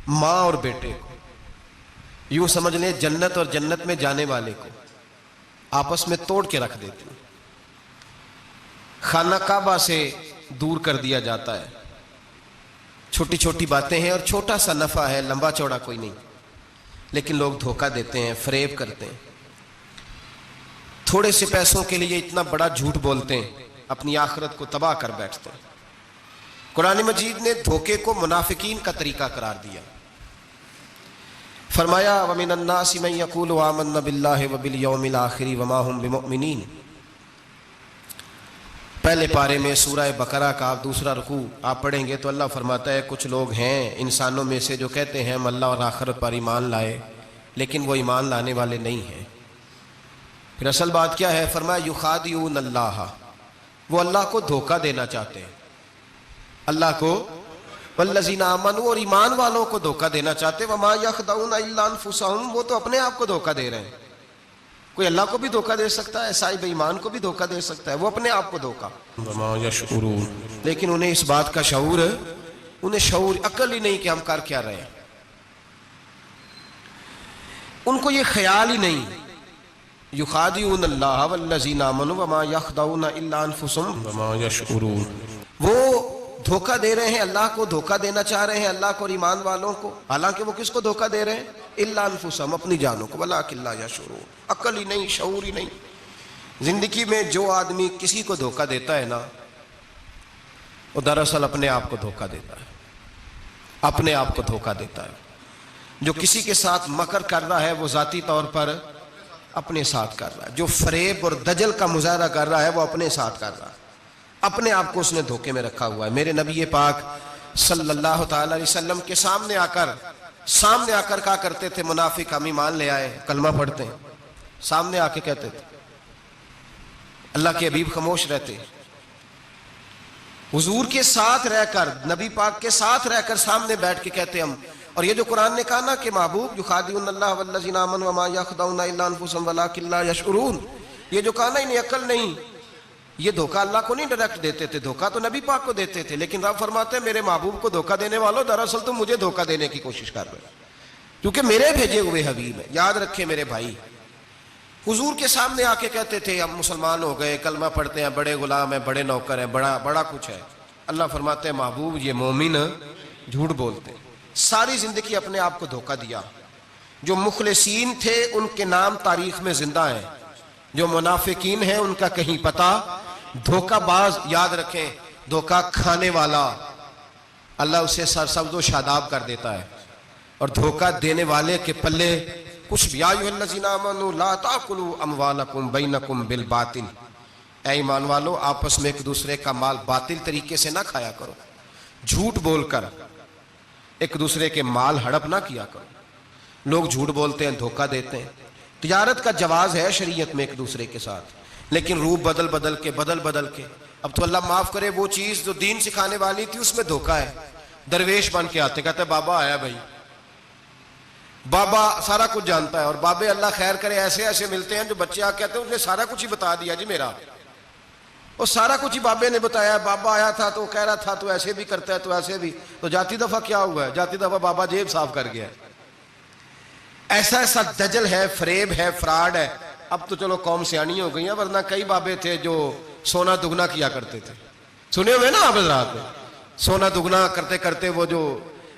ماں اور بیٹے کو، یوں سمجھ لیں جنت اور جنت میں جانے والے کو آپس میں توڑ کے رکھ دیتی ہیں۔ خانہ کعبہ سے دور کر دیا جاتا ہے، چھوٹی چھوٹی باتیں ہیں اور چھوٹا سا نفع ہے، لمبا چوڑا کوئی نہیں، لیکن لوگ دھوکہ دیتے ہیں، فریب کرتے ہیں، تھوڑے سے پیسوں کے لیے اتنا بڑا جھوٹ بولتے ہیں، اپنی آخرت کو تباہ کر بیٹھتے ہیں۔ قرآن مجید نے دھوکے کو منافقین کا طریقہ قرار دیا، فرمایا وَمِنَ النَّاسِ مَن يَقُولُ آمَنَّا بِاللَّهِ وَبِالْيَوْمِ الْآخِرِ وَمَا هُمْ بِمُؤْمِنِينَ۔ پہلے پارے میں سورہ بقرہ کا آپ دوسرا رکوع آپ پڑھیں گے تو اللہ فرماتا ہے کچھ لوگ ہیں انسانوں میں سے جو کہتے ہیں ہم اللہ اور آخرت پر ایمان لائے، لیکن وہ ایمان لانے والے نہیں ہیں۔ پھر اصل بات کیا ہے؟ فرمایا یخادعون اللہ، وہ اللہ کو دھوکہ دینا چاہتے ہیں، اللہ کو والذین آمنوا اور ایمان والوں کو دھوکہ دینا چاہتے ہیں، وما یخدعون الا انفسهم، وہ تو اپنے آپ کو دھوکہ دے رہے ہیں۔ کوئی اللہ کو بھی دھوکہ دے سکتا ہے، صاحب ایمان کو بھی دھوکہ دے سکتا ہے، وہ اپنے آپ کو دھوکہ، وما یشعرون، لیکن انہیں اس بات کا شعور، انہیں شعور عقل ہی نہیں کہ ہم کر کیا رہے ہیں، ان کو یہ خیال ہی نہیں۔ یخادعون اللہ والذین آمنوا وما یخدعون الا انفسهم وما یشعرون، وہ دھوکہ دے رہے ہیں، اللہ کو دھوکہ دینا چاہ رہے ہیں، اللہ کو اور ایمان والوں کو، حالانکہ وہ کس کو دھوکہ دے رہے ہیں؟ الا انفسهم، اپنی جانوں کو، ولکن لا یشعرون، عقل ہی نہیں، شعور ہی نہیں۔ زندگی میں جو آدمی کسی کو دھوکہ دیتا ہے نا، وہ دراصل اپنے آپ کو دھوکہ دیتا ہے، اپنے آپ کو دھوکہ دیتا ہے۔ جو کسی کے ساتھ مکر کر رہا ہے وہ ذاتی طور پر اپنے ساتھ کر رہا ہے، جو فریب اور دجل کا مظاہرہ کر رہا ہے وہ اپنے ساتھ کر رہا ہے، اپنے آپ کو اس نے دھوکے میں رکھا ہوا ہے۔ میرے نبی پاک صلی اللہ تعالی علیہ وسلم کے سامنے آ کر کہا کرتے تھے منافق ہم ایمان لے آئے، کلمہ پڑھتے ہیں، سامنے آ کے کہتے تھے، اللہ کے حبیب خاموش رہتے، حضور کے ساتھ رہ کر، نبی پاک کے ساتھ رہ کر سامنے بیٹھ کے کہتے ہم۔ اور یہ جو قرآن نے کہا نا کہ محبوب یخادعون اللہ والذین آمنوا وما یخدعون الا انفسهم ولکن لا یشعرون، یہ جو کہا نا انہیں عقل نہیں، یہ دھوکہ اللہ کو نہیں ڈائریکٹ دیتے تھے، دھوکہ تو نبی پاک کو دیتے تھے، لیکن رب فرماتے ہیں میرے محبوب کو دھوکہ دینے والوں دراصل تم مجھے دھوکہ دینے کی کوشش کر رہے ہو، کیونکہ میرے بھیجے ہوئے حبیب ہیں۔ یاد رکھیں میرے بھائی، حضور کے سامنے آ کے کہتے تھے ہم مسلمان ہو گئے، کلمہ پڑھتے ہیں، بڑے غلام ہیں، بڑے نوکر ہیں، بڑا کچھ ہے۔ اللہ فرماتے ہیں محبوب یہ مومن جھوٹ بولتے ہیں، ساری زندگی اپنے آپ کو دھوکہ دیا۔ جو مخلصین تھے ان کے نام تاریخ میں زندہ ہیں، جو منافقین ہیں ان کا کہیں پتہ۔ دھوکہ باز یاد رکھیں، دھوکہ کھانے والا اللہ اسے سرسبز و شاداب کر دیتا ہے، اور دھوکہ دینے والے کے پلے کچھ بھی۔ یا ایھا الذین آمنوا لا تاکلوا اموالکم بینکم بالباطل، اے ایمان والو آپس میں ایک دوسرے کا مال باطل طریقے سے نہ کھایا کرو، جھوٹ بول کر ایک دوسرے کے مال ہڑپ نہ کیا کرو۔ لوگ جھوٹ بولتے ہیں، دھوکہ دیتے ہیں، تجارت کا جواز ہے شریعت میں ایک دوسرے کے ساتھ، لیکن روپ بدل کے اب تو اللہ معاف کرے وہ چیز جو دین سکھانے والی تھی اس میں دھوکہ ہے۔ درویش بن کے آتے، کہتے بابا آیا بھائی، بابا سارا کچھ جانتا ہے، اور بابے اللہ خیر کرے ایسے ملتے ہیں جو بچے آ کہتے ہیں اس نے سارا کچھ ہی بتا دیا جی میرا، اور سارا کچھ ہی بابے نے بتایا۔ بابا آیا تھا تو کہہ رہا تھا تو ایسے بھی کرتا ہے تو ایسے بھی، تو جاتی دفعہ کیا ہوا ہے؟ جاتی دفعہ بابا جیب صاف کر گیا ہے۔ ایسا دجل ہے، فریب ہے، فراڈ ہے۔ اب تو چلو قوم سیانی ہو گئی ہیں، ورنہ کئی بابے تھے جو سونا دگنا کیا کرتے تھے، سنے ہوئے نا آپ حضرات، سونا دگنا کرتے کرتے وہ جو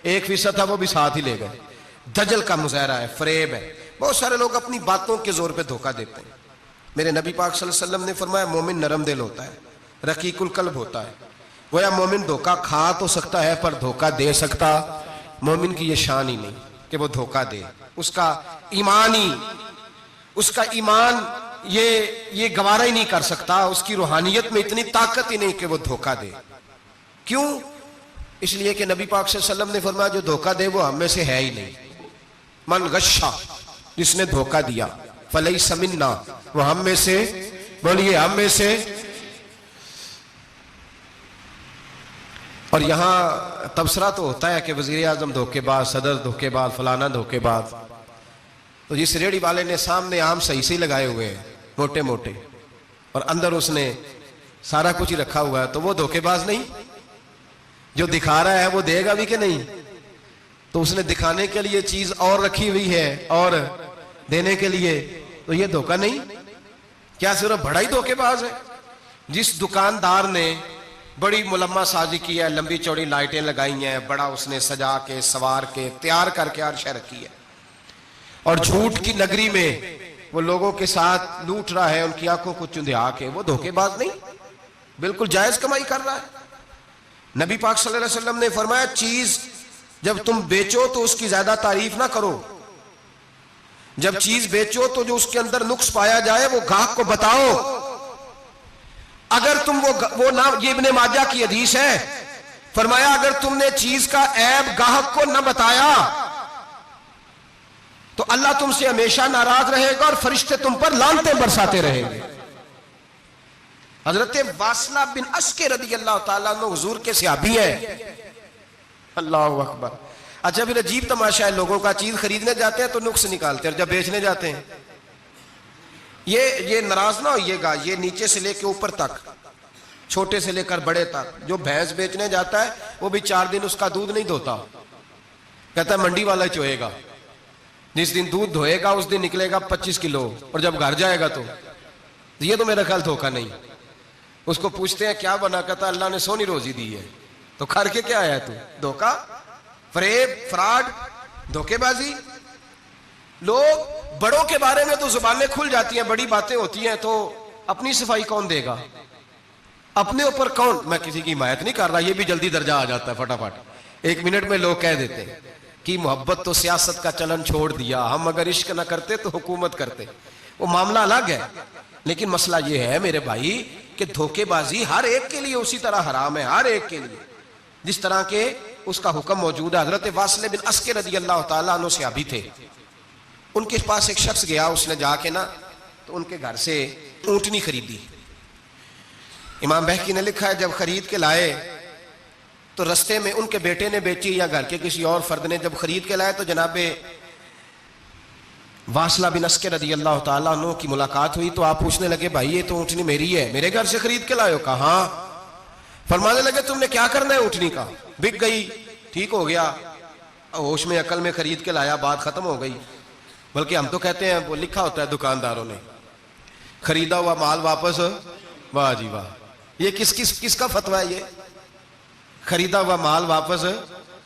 1% تھا وہ بھی ساتھ ہی لے گئے۔ دجل کا مظاہرہ ہے، فریب ہے۔ بہت سارے لوگ اپنی باتوں کے زور پہ دھوکہ دیتے ہیں۔ میرے نبی پاک صلی اللہ علیہ وسلم نے فرمایا مومن نرم دل ہوتا ہے، رقیق القلب ہوتا ہے۔ گویا مومن دھوکہ کھا تو سکتا ہے پر دھوکہ دے سکتا، مومن کی یہ شان ہی نہیں کہ وہ دھوکہ دے۔ اس کا ایمان یہ گوارا ہی نہیں کر سکتا، اس کی روحانیت میں اتنی طاقت ہی نہیں کہ وہ دھوکہ دے۔ کیوں؟ اس لیے کہ نبی پاک صلی اللہ علیہ وسلم نے فرمایا جو دھوکہ دے وہ ہم میں سے ہے ہی نہیں۔ من غشا، جس نے دھوکہ دیا، فلیس منا، وہ ہم میں سے، بولیے ہم میں سے۔ اور یہاں تبصرہ تو ہوتا ہے کہ وزیر اعظم دھوکے باز، صدر دھوکے باز، فلانا دھوکے باز، تو جس ریڑھی والے نے سامنے عام صحیح لگائے ہوئے ہیں موٹے موٹے، اور اندر اس نے سارا کچھ ہی رکھا ہوا ہے، تو وہ دھوکے باز نہیں؟ جو دکھا رہا ہے وہ دے گا بھی کہ نہیں؟ تو اس نے دکھانے کے لیے چیز اور رکھی ہوئی ہے اور دینے کے لیے، تو یہ دھوکہ نہیں؟ کیا صرف بڑا ہی دھوکے باز ہے؟ جس دکاندار نے بڑی ملمہ سازی کی ہے، لمبی چوڑی لائٹیں لگائی ہیں، بڑا اس نے سجا کے سوار کے تیار کر کے ہر شے رکھی ہے، اور جھوٹ کی نگری میں وہ لوگوں کے ساتھ لوٹ رہا ہے، ان کی آنکھوں کو چندھیا کے، وہ دھوکے باز نہیں؟ بالکل جائز کمائی کر رہا ہے۔ نبی پاک صلی اللہ علیہ وسلم نے فرمایا چیز جب تم بیچو تو اس کی زیادہ تعریف نہ کرو، جب چیز بیچو تو جو اس کے اندر نقص پایا جائے وہ گاہک کو بتاؤ۔ اگر تم وہ نہ، یہ ابن ماجہ کی حدیث ہے، فرمایا اگر تم نے چیز کا عیب گاہک کو نہ بتایا تو اللہ تم سے ہمیشہ ناراض رہے گا اور فرشتے تم پر لعنتیں برساتے رہیں گے۔ حضرت واصلہ بن اسکر رضی اللہ تعالیٰ عنہ حضور کے صحابی ہیں۔ اللہ اکبر۔ اچھا پھر عجیب تماشا ہے، لوگوں کا چیز خریدنے جاتے ہیں تو نقص نکالتے ہیں، اور جب بیچنے جاتے ہیں یہ ناراض نہ ہوئیے گا، یہ نیچے سے لے کے اوپر تک، چھوٹے سے لے کر بڑے تک، جو بھینس بیچنے جاتا ہے وہ بھی 4 دن اس کا دودھ نہیں دھوتا، کہتا ہے منڈی والا چوئے گا، جس دن دودھ دھوئے گا اس دن نکلے گا 25 کلو، اور جب گھر جائے گا تو یہ تو میرا خیال دھوکہ نہیں۔ اس کو پوچھتے ہیں کیا بنا، کہتا اللہ نے سونی روزی دی ہے، تو کر کے کیا آیا تو؟ دھوکہ، فریب، فراڈ، دھوکے بازی۔ لوگ بڑوں کے بارے میں تو زبانیں کھل جاتی ہیں، بڑی باتیں ہوتی ہیں، تو اپنی صفائی کون دے گا؟ اپنے اوپر کون؟ میں کسی کی حمایت نہیں کر رہا، یہ بھی جلدی درجہ آ جاتا ہے فٹافٹ، 1 منٹ میں لوگ کہہ دیتے ہیں کہ محبت تو سیاست کا چلن چھوڑ دیا، ہم اگر عشق نہ کرتے تو حکومت کرتے، وہ معاملہ الگ ہے۔ لیکن مسئلہ یہ ہے میرے بھائی کہ دھوکے بازی ہر ایک کے لیے اسی طرح حرام ہے، ہر ایک کے لیے جس طرح کے اس کا حکم موجود ہے۔ حضرت واصلہ بن اسکر رضی اللہ تعالیٰ عنہ صحابی تھے، ان کے پاس ایک شخص گیا، اس نے جا کے نا تو ان کے گھر سے اونٹنی خریدی۔ امام بہقی نے لکھا ہے جب خرید کے لائے تو رستے میں ان کے بیٹے نے بیچی یا گھر کے کسی اور فرد نے، جب خرید کے لائے تو جناب واصلہ بن اسکر رضی اللہ تعالیٰ عنہ کی ملاقات ہوئی، تو آپ پوچھنے لگے بھائی یہ تو اونٹنی میری ہے، میرے گھر سے خرید کے لائے ہو؟ کہا ہاں۔ فرمانے لگے تم نے کیا کرنا ہے اونٹنی کا؟ بک گئی، ٹھیک ہو گیا، ہوش میں عقل میں خرید کے لایا، بات ختم ہو گئی۔ بلکہ ہم تو کہتے ہیں، وہ لکھا ہوتا ہے دکانداروں نے، خریدا ہوا مال واپس، واہ جی واہ، یہ کس کا فتویٰ ہے؟ یہ خریدا ہوا مال واپس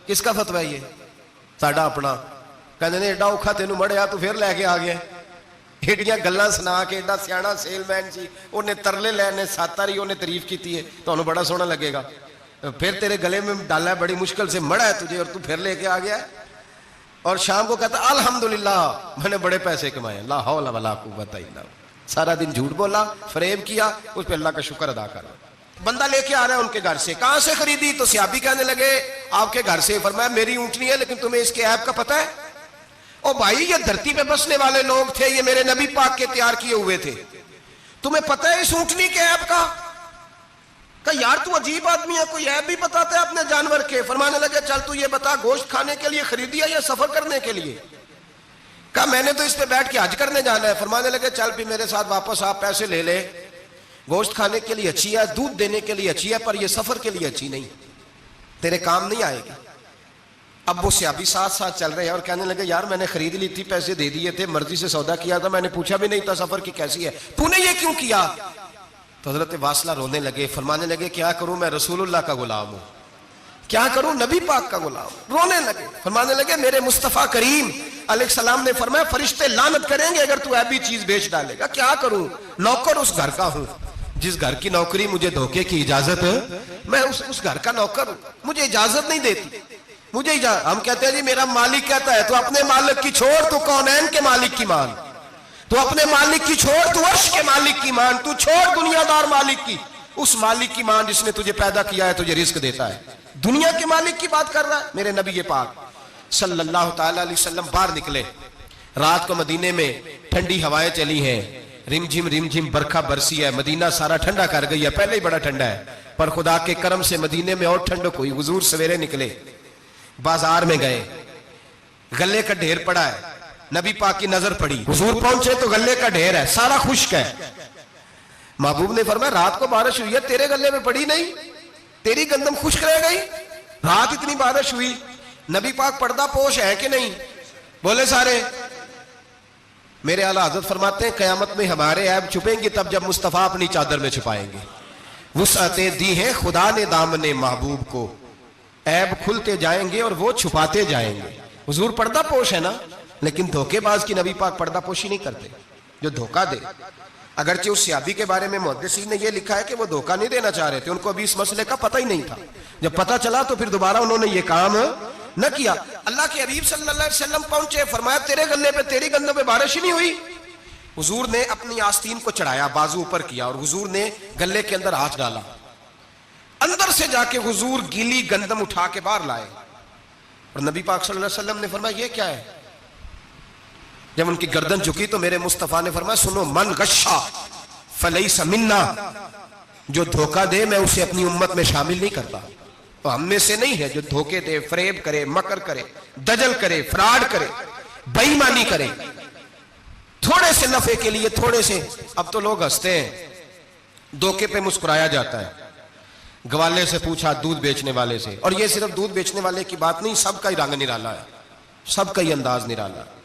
کس کا فتویٰ ہے؟ یہ ساڈا اپنا۔ کہنے نے ایڈا اوکھا تینوں مڑیا تو پھر لے کے آ گیا، ایڈیاں گلاں سنا کے، ایڈا سیاڑا سیل مین سی، انہیں ترلے لینے ساتاری انہیں تعریف کیتی ہے، تو انہوں بڑا سونا لگے گا، پھر تیرے گلے میں ڈالا ہے بڑی مشکل سے، مڑا ہے تجھے اور تو پھر لے کے آ گیا ہے، اور شام کو کہتا الحمدللہ میں نے بڑے پیسے کمائے، لا حول ولا قوت الا باللہ۔ سارا دن جھوٹ بولا، فریب کیا، اس پہ اللہ کا شکر ادا کرا۔ بندہ لے کے آ رہا ہے ان کے گھر سے، کہاں سے خریدی؟ تو صحابی کہنے لگے آپ کے گھر سے۔ فرمایا میری اونٹنی ہے لیکن تمہیں اس کے عیب کا پتہ ہے؟ او بھائی یہ دھرتی پہ بسنے والے لوگ تھے، یہ میرے نبی پاک کے تیار کیے ہوئے تھے، تمہیں پتہ ہے اس اونٹنی کے عیب کا؟ کہ یار تو عجیب آدمی ہے، کوئی عیب بھی بتاتا ہے اپنے جانور کے۔ فرمانے لگے چل تو یہ بتا گوشت کھانے کے لیے خریدی ہے یا سفر کرنے کے لیے؟ کہا میں نے تو اس پہ بیٹھ کے حج کرنے جانا ہے۔ فرمانے لگے چل بھی میرے ساتھ واپس آپ پیسے لے لے، گوشت کھانے کے لیے اچھی ہے، دودھ دینے کے لیے اچھی ہے، پر یہ سفر کے لیے اچھی نہیں، تیرے کام نہیں آئے گی۔ اب وہ صحابی ساتھ ساتھ چل رہے ہیں اور کہنے لگے یار میں نے خرید لی تھی، پیسے دے دیے تھے، مرضی سے سودا کیا تھا، میں نے پوچھا بھی نہیں تھا سفر کی کیسی ہے، تو نے یہ کیوں کیا؟ تو حضرت واصلہ رونے لگے، فرمانے لگے کیا کروں، میں رسول اللہ کا غلام ہوں، کیا کروں، نبی پاک کا غلام ہوں۔ رونے لگے، فرمانے لگے میرے مصطفیٰ کریم علیہ السلام نے فرمایا فرشتے لعنت کریں گے اگر تو ایبی چیز بیچ ڈالے گا، کیا کروں، نوکر اس گھر کا ہوں، جس گھر کی نوکری مجھے دھوکے کی اجازت ہے، میں اس گھر کا نوکر ہوں، مجھے اجازت نہیں دیتی، مجھے اجازت۔ ہم کہتے ہیں جی میرا مالک کہتا ہے، تو اپنے مالک کی چھوڑ، تو کونین کے مالک کی مان، تو اپنے مالک کی چھوڑ، تو عرش کے مالک کی مان، تو چھوڑ دنیا دار مالک کی، اس مالک کی مان جس نے تجھے پیدا کیا ہے، تجھے رزق دیتا ہے۔ دنیا کے مالک کی بات کر رہا ہے۔ میرے نبی پاک صلی اللہ تعالی علیہ وسلم باہر نکلے، رات کو مدینے میں ٹھنڈی ہوائیں چلی ہیں، رم جھم برکھا برسی ہے، مدینہ سارا ٹھنڈا کر گئی ہے، پہلے ہی بڑا ٹھنڈا ہے، پر خدا کے کرم سے مدینے میں اور ٹھنڈک ہوئی۔ حضور سویرے نکلے، بازار میں گئے، غلے کا ڈھیر پڑا ہے، نبی پاک کی نظر پڑی، حضور پہنچے تو غلے کا ڈھیر ہے، سارا خشک ہے۔ محبوب نے فرمایا رات کو بارش ہوئی ہے، تیرے غلے میں پڑی نہیں، تیری گندم خشک رہ گئی، رات اتنی بارش ہوئی۔ نبی پاک پردہ پوش ہے کہ نہیں؟ بولے سارے. میرے اعلیٰ حضرت فرماتے ہیں قیامت میں ہمارے عیب چھپیں گے تب جب مصطفیٰ اپنی چادر میں چھپائیں گے. وسعتیں دی ہیں خدا نے دامن محبوب کو, عیب کھلتے جائیں گے اور وہ چھپاتے جائیں گے. حضور پردہ پوش ہے نا, لیکن دھوکے باز کی نبی پاک پردہ پوشی نہیں کرتے جو دھوکہ دے. اگرچہ اس صحابی کے بارے میں محدثین نے یہ لکھا ہے کہ وہ دھوکہ نہیں دینا چاہ رہے تھے, ان کو ابھی اس مسئلے کا پتہ ہی نہیں تھا. جب پتہ چلا تو پھر دوبارہ انہوں نے یہ کام نہ کیا. اللہ کے حبیب صلی اللہ علیہ وسلم پہنچے, فرمایا تیرے گلے پہ تیری گندوں پہ بارش ہی نہیں ہوئی. حضور نے اپنی آستین کو چڑھایا, بازو اوپر کیا, اور حضور نے گلے کے اندر ہاتھ ڈالا. اندر سے جا کے حضور گیلی گندم اٹھا کے باہر لائے, اور نبی پاک صلی اللہ علیہ وسلم نے فرمایا یہ کیا ہے؟ جب ان کی گردن جھکی تو میرے مصطفیٰ نے فرمایا سنو, من غشا فلیس منا, جو دھوکہ دے میں اسے اپنی امت میں شامل نہیں کرتا. تو ہم میں سے نہیں ہے جو دھوکے دے, فریب کرے, مکر کرے, دجل کرے, فراڈ کرے, بے ایمانی کرے, تھوڑے سے نفع کے لیے تھوڑے سے. اب تو لوگ ہنستے ہیں, دھوکے پہ مسکرایا جاتا ہے. گوالے سے پوچھا, دودھ بیچنے والے سے, اور یہ صرف دودھ بیچنے والے کی بات نہیں, سب کا ہی رنگ نرالا ہے, سب کا ہی انداز نرالا ہے,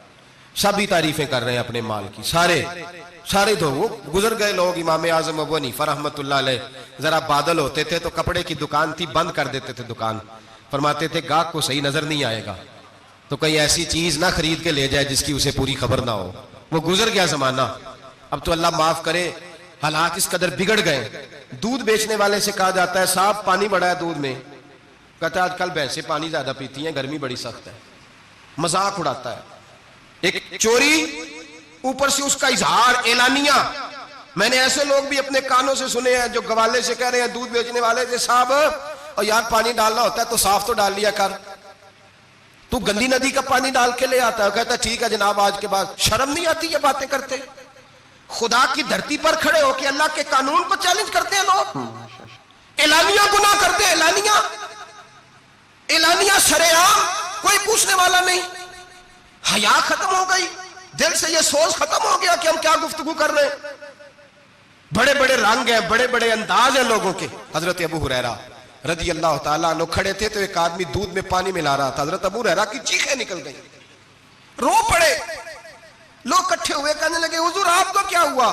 سب ہی تعریفیں کر رہے ہیں اپنے مال کی. سارے تو وہ گزر گئے لوگ. امام اعظم ابو حنیفہ رحمۃ اللہ علیہ ذرا بادل ہوتے تھے تو کپڑے کی دکان تھی, بند کر دیتے تھے دکان. فرماتے تھے گاہک کو صحیح نظر نہیں آئے گا تو کوئی ایسی چیز نہ خرید کے لے جائے جس کی اسے پوری خبر نہ ہو. وہ گزر گیا زمانہ. اب تو اللہ معاف کرے, حالات اس قدر بگڑ گئے. دودھ بیچنے والے سے کہا جاتا ہے صاحب پانی بڑا ہے دودھ میں, کہتا ہے آج کل بھینسیں پانی زیادہ پیتی ہیں, گرمی بڑی سخت ہے. مذاق اڑاتا ہے. ایک چوری, اوپر سے اس کا اظہار اعلانیہ. میں نے ایسے لوگ بھی اپنے کانوں سے سنے ہیں جو گوالے سے کہہ رہے ہیں, دودھ بیچنے والے سے, صاحب اور یار پانی ڈالنا ہوتا ہے تو صاف تو ڈال لیا کر, تو گندی ندی کا پانی ڈال کے لے آتا ہے. کہتا ہے ٹھیک ہے جناب, آج کے بعد شرم نہیں آتی یہ باتیں کرتے؟ خدا کی دھرتی پر کھڑے ہو کے اللہ کے قانون کو چیلنج کرتے ہیں لوگ, اعلانیہ گناہ کرتے ہیں, اعلانیہ شرعام, کوئی پوچھنے والا نہیں. حیا ختم ہو گئی, دل سے یہ سوچ ختم ہو گیا کہ ہم کیا گفتگو کر رہے ہیں. بڑے بڑے رنگ ہیں, بڑے بڑے انداز ہیں لوگوں کے. حضرت ابو ہریرہ رضی اللہ تعالیٰ عنہ کھڑے تھے تو ایک آدمی دودھ میں پانی ملا رہا تھا. حضرت ابو ہریرہ کی چیخیں نکل گئی, رو پڑے. لوگ کٹھے ہوئے کہنے لگے حضور آپ کو کیا ہوا؟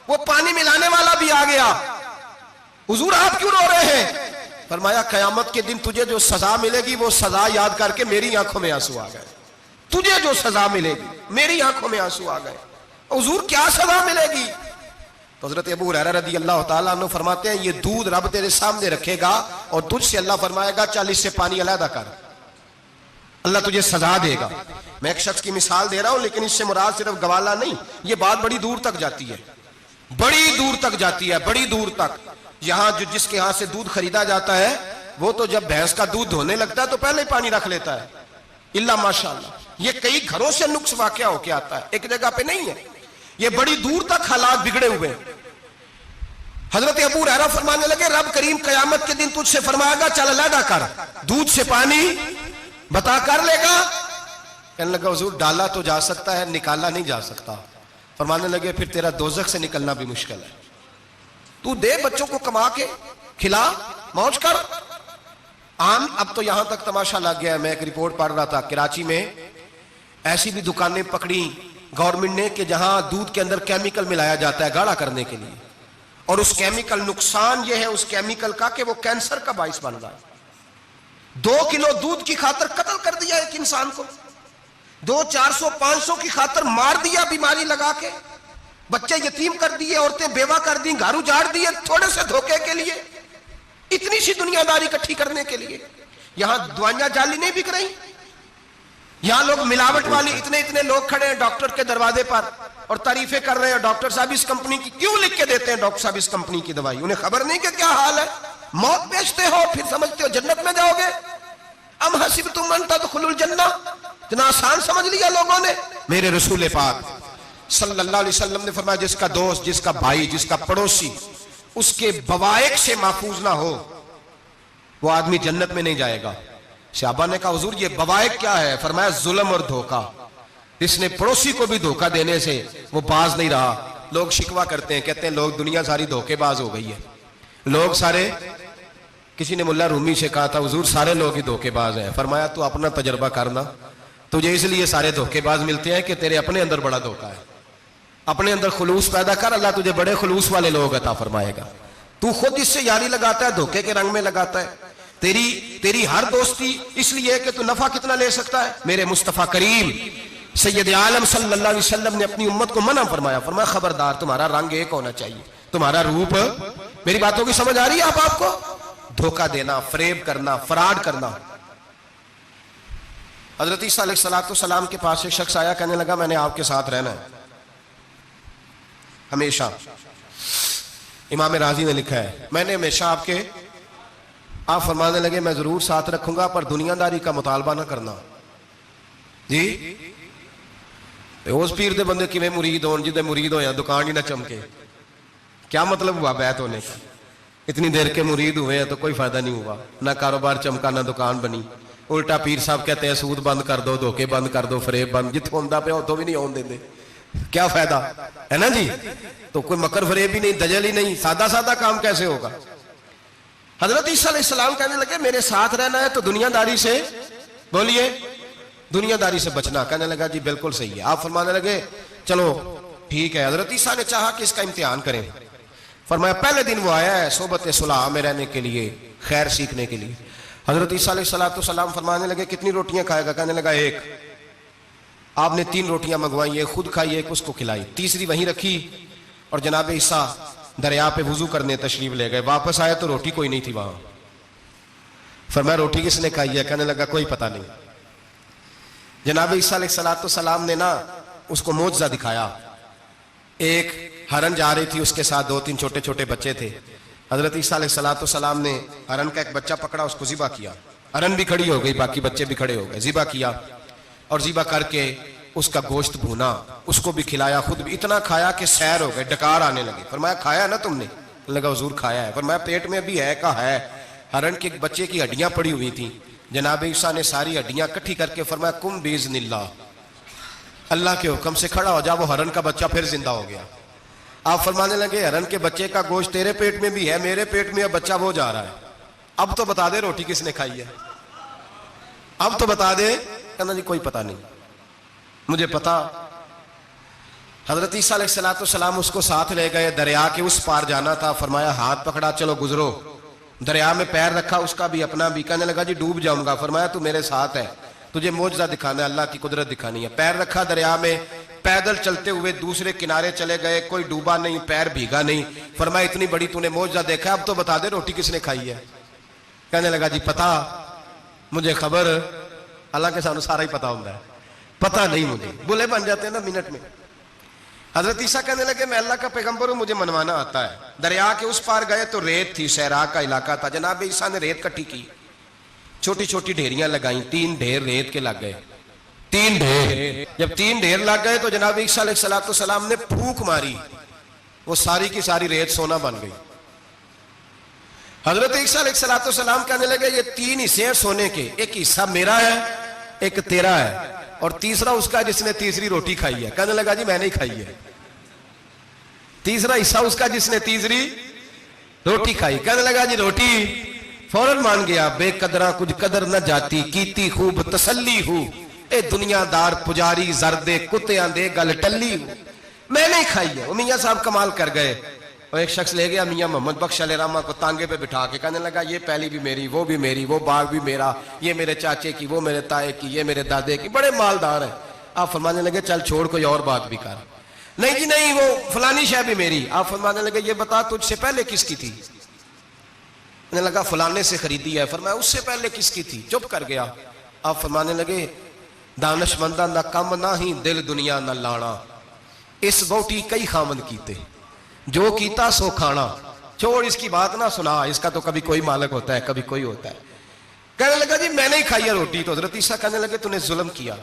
وہ پانی ملانے والا بھی آ گیا. حضور آپ کیوں رو رہے ہیں؟ فرمایا قیامت کے دن تجھے جو سزا ملے گی وہ سزا یاد کر کے میری آنکھوں میں آنسو آ گئے. تجھے جو سزا ملے گی میری آنکھوں میں آنسو آ گئے. حضور کیا سزا ملے گی؟ تو حضرت ابو ہریرہ رضی اللہ تعالیٰ عنہ فرماتے ہیں یہ دودھ رب تیرے سامنے رکھے گا اور تجھ سے اللہ فرمائے گا چل اس سے پانی علیحدہ کر, اللہ تجھے سزا دے گا. میں ایک شخص کی مثال دے رہا ہوں, لیکن اس سے مراد صرف گوالا نہیں, یہ بات بڑی دور تک جاتی ہے, بڑی دور تک جاتی ہے, بڑی دور تک. یہاں جو جس کے ہاں سے دودھ خریدا جاتا ہے وہ تو جب بھینس کا دودھ دھونے لگتا ہے تو پہلے ہی پانی رکھ لیتا ہے, اللہ ماشاءاللہ. یہ کئی گھروں سے نقص واقعہ ہو کے آتا ہے, ایک جگہ پہ نہیں ہے. یہ بڑی دور تک حالات بگڑے ہوئے. حضرت ابو ہریرہ فرمانے لگے رب کریم قیامت کے دن تجھ سے فرمائے گا چل علیحدہ کر, دودھ سے پانی بتا کر لے گا. کہنے لگا حضور ڈالا تو جا سکتا ہے, نکالا نہیں جا سکتا. فرمانے لگے پھر تیرا دوزخ سے نکلنا بھی مشکل ہے. تو دے بچوں کو کما کے کھلا, موج کر. اب تو یہاں تک تماشا لگ گیا ہے. میں ایک رپورٹ پڑھ رہا تھا, کراچی میں ایسی بھی دکانیں پکڑی گورنمنٹ نے کہ جہاں دودھ کے اندر کیمیکل ملایا جاتا ہے گاڑھا کرنے کے لیے, اور اس کیمیکل, نقصان یہ ہے اس کیمیکل کا کہ وہ کینسر کا باعث بن رہا ہے. 2 کلو دودھ کی خاطر قتل کر دیا ایک انسان کو, 200, 400, 500 کی خاطر مار دیا بیماری لگا کے, بچے یتیم کر دیے, عورتیں بیوہ کر دی, گھر اجاڑ دیے تھوڑے سے دھوکے کے لیے, اتنی سی دنیا داری اکٹھی کرنے کے لیے. یہاں دوائیاں جعلی نہیں بک رہی, یہاں لوگ ملاوٹ والی, اتنے لوگ کھڑے ہیں ڈاکٹر کے دروازے پر اور تعریفیں کر رہے ہیں ڈاکٹر صاحب اس کمپنی کی, کیوں لکھ کے دیتے ہیں ڈاکٹر صاحب اس کمپنی کی دوائی؟ انہیں خبر نہیں کہ کیا حال ہے. موت بیچتے ہو پھر سمجھتے ہو جنت میں جاؤ گے. ام حسبتم ان تدخلوا الجنہ, اتنا آسان سمجھ لیا لوگوں نے. میرے رسول پاک صلی اللہ علیہ وسلم نے فرمایا جس کا دوست, جس کا بھائی, جس کا پڑوسی اس کے بوائق سے محفوظ نہ ہو وہ آدمی جنت میں نہیں جائے گا. صحابہ نے کہا حضور یہ بوائق کیا ہے؟ فرمایا ظلم اور دھوکہ. اس نے پڑوسی کو بھی دھوکہ دینے سے وہ باز نہیں رہا. لوگ شکوہ کرتے ہیں, کہتے ہیں لوگ دنیا ساری دھوکے باز ہو گئی ہے, لوگ سارے کسی نے ملا رومی سے کہا تھا حضور سارے لوگ ہی دھوکے باز ہیں. فرمایا تو اپنا تجربہ کرنا, تجھے اس لیے سارے دھوکے باز ملتے ہیں کہ تیرے اپنے اندر بڑا دھوکا ہے. اپنے اندر خلوص پیدا کر, اللہ تجھے بڑے خلوص والے لوگ عطا فرمائے گا. تو خود اس سے یاری لگاتا ہے, دھوکے کے رنگ میں لگاتا ہے. تیری ہر دوستی اس لیے کہ تو نفع کتنا لے سکتا ہے. میرے مصطفیٰ کریم سید عالم صلی اللہ علیہ وسلم نے اپنی امت کو منع فرمایا, فرمایا خبردار تمہارا رنگ ایک ہونا چاہیے, تمہارا روپ. میری باتوں کی سمجھ آ رہی ہے آپ کو؟ دھوکہ دینا, فریب کرنا, فراڈ کرنا. حضرت عیسیٰ علیہ السلام کے پاس ایک شخص آیا, کہنے لگا میں نے آپ کے ساتھ رہنا ہے ہمیشہ. امام راضی نے لکھا ہے میں نے ہمیشہ آپ فرمانے لگے میں ضرور ساتھ رکھوں گا پر دنیا داری کا مطالبہ نہ کرنا. جی اس پیر دے بندے کیویں مرید ہون جدے مرید ہویا دکان ہی نہ چمکے, کیا مطلب ہوا بیعت ہونے کا؟ اتنی دیر کے مرید ہوئے ہیں تو کوئی فائدہ نہیں ہوا, نہ کاروبار چمکا نہ دکان بنی. الٹا پیر صاحب کہتے ہیں سود بند کر دو, دھوکے بند کر دو, فریب بند, جتوں ہوندا پیا اتوں بھی نہیں آن دیندے, کیا فائدہ ہے نا جی. تو کوئی مکر فریب ہی نہیں, دجل ہی نہیں, سادہ سادہ کام کیسے ہوگا. حضرت عیسیٰ علیہ السلام کہنے لگے میرے ساتھ رہنا ہے تو دنیا داری سے, بولیے, دنیا داری سے بچنا. کہنے لگا جی بالکل صحیح ہے. آپ فرمانے لگے چلو ٹھیک ہے. حضرت عیسیٰ نے چاہا کہ اس کا امتحان کریں. فرمایا پہلے دن وہ آیا ہے صحبت صلح میں رہنے کے لیے, خیر سیکھنے کے لیے. حضرت عیسیٰ علیہ السلام فرمانے لگے کتنی روٹیاں کھائے گا؟ کہنے لگا ایک. آپ نے 3 روٹیاں منگوائی, ایک خود کھائی, ایک اس کو کھلائی, تیسری وہیں رکھی اور جناب عیسیٰ دریا پہ وضو کرنے تشریف لے گئے. واپس آئے تو روٹی کوئی نہیں تھی وہاں. فرمایا روٹی کس نے کھائی ہے؟ کہنے لگا کوئی پتہ نہیں. جناب عیسیٰ علیہ السلام نے نا اس کو معجزہ دکھایا. ایک ہرن جا رہی تھی, اس کے ساتھ 2-3 چھوٹے چھوٹے بچے تھے. حضرت عیسیٰ علیہ السلام نے ہرن کا ایک بچہ پکڑا, اس کو ذبح کیا. ہرن بھی کھڑی ہو گئی, باقی بچے بھی کھڑے ہو گئے. ذبح کیا اور ذبح کر کے اس کا گوشت بھونا, اس کو بھی کھلایا, خود بھی اتنا کھایا کہ سیر ہو گئے, ڈکار آنے لگے. فرمایا کھایا نا تم نے؟ لگا حضور کھایا ہے. فرمایا پیٹ میں ابھی ہے کا ہے. ہرن کے بچے کی ہڈیاں پڑی ہوئی تھیں. جناب عیسیٰ نے ساری ہڈیاں اکٹھی کر کے فرمایا کم باذن اللہ, اللہ کے حکم سے کھڑا ہو جا. وہ ہرن کا بچہ پھر زندہ ہو گیا. آپ فرمانے لگے ہرن کے بچے کا گوشت تیرے پیٹ میں بھی ہے, میرے پیٹ میں اب بچہ وہ جا رہا ہے. اب تو بتا دے روٹی کس نے کھائی ہے, اب تو بتا دے. کہنا جی کوئی پتہ نہیں, مجھے پتا. حضرت عیسیٰ علیہ السلام اس کو ساتھ لے گئے, دریا کے اس پار جانا تھا. فرمایا ہاتھ پکڑا چلو گزرو. دریا میں پیر رکھا, اس کا بھی اپنا بھی. کہنے لگا جی ڈوب جاؤں گا. فرمایا تو میرے ساتھ ہے, تجھے معجزہ دکھانا ہے, اللہ کی قدرت دکھانی ہے. پیر رکھا دریا میں, پیدل چلتے ہوئے دوسرے کنارے چلے گئے. کوئی ڈوبا نہیں, پیر بھیگا نہیں. فرمایا اتنی بڑی تو نے معجزہ دیکھا, اب تو بتا دے روٹی کس نے کھائی ہے. کہنے لگا جی پتا, مجھے خبر, اللہ کے سانو سارا ہی پتا ہوتا ہے, پتا نہیں مجھے. بولے بن جاتے ہیں نا منٹ میں. حضرت عیسیٰ کہنے لگے میں اللہ کا پیغمبر ہوں, مجھے منوانا آتا ہے. دریا کے اس پار گئے تو ریت تھی, صحرا کا علاقہ تھا. جناب عیسیٰ نے ریت کٹھی کی, چھوٹی چھوٹی ڈھیریاں لگائیں. 3 ڈھیر ریت کے لگ گئے, 3 ڈھیر. جب 3 ڈھیر لگ گئے تو جناب عیسیٰ علیہ السلام نے پھونک ماری, وہ ساری کی ساری ریت سونا بن گئی. حضرت عیسیٰ علیہ السلام کہنے لگے یہ 3 حصے ہیں سونے کے, ایک حصہ میرا ہے, ایک تیرا ہے, اور تیسرا اس کا جس نے تیسری روٹی کھائی ہے. کہنے لگا جی میں نہیں کھائی ہے. تیسرا حصہ اس کا جس نے تیسری روٹی کھائی. کہنے لگا جی روٹی. فوراً مان گیا, بے قدرہ کچھ قدر نہ جاتی, کیتی خوب تسلی ہو, اے دنیا دار پجاری زردے کتیاں دے گل ٹلی ہو, میں نہیں کھائی ہے. وہ میاں صاحب کمال کر گئے. اور ایک شخص لے گیا میاں محمد بخش علیہ رحمہ کو تانگے پہ بٹھا کے, کہنے لگا یہ پہلی بھی میری, وہ بھی میری, وہ باغ بھی میرا, یہ میرے چاچے کی, وہ میرے تائے کی, یہ میرے دادے کی, بڑے مالدار ہیں. آپ فرمانے لگے چل چھوڑ کوئی اور بات بھی کر. نہیں جی نہیں, وہ فلانی شے بھی میری. آپ فرمانے لگے یہ بتا تجھ سے پہلے کس کی تھی؟ کہنے لگا فلانے سے خریدی ہے. فرمایا اس سے پہلے کس کی تھی؟ چپ کر گیا. آپ فرمانے لگے دانش مندہ نہ کم نہ ہی دل دنیا نہ لانا, اس بوٹی کئی خامن کیتے, جو کیتا سو کھانا. چھوڑ اس کی بات نہ سنا, اس کا تو کبھی کوئی مالک ہوتا ہے, کبھی کوئی ہوتا ہے. کہنے لگا جی میں نہیں کھائی ہے روٹی. تو حضرت عیسیٰ کہنے لگے تو نے ظلم کیا,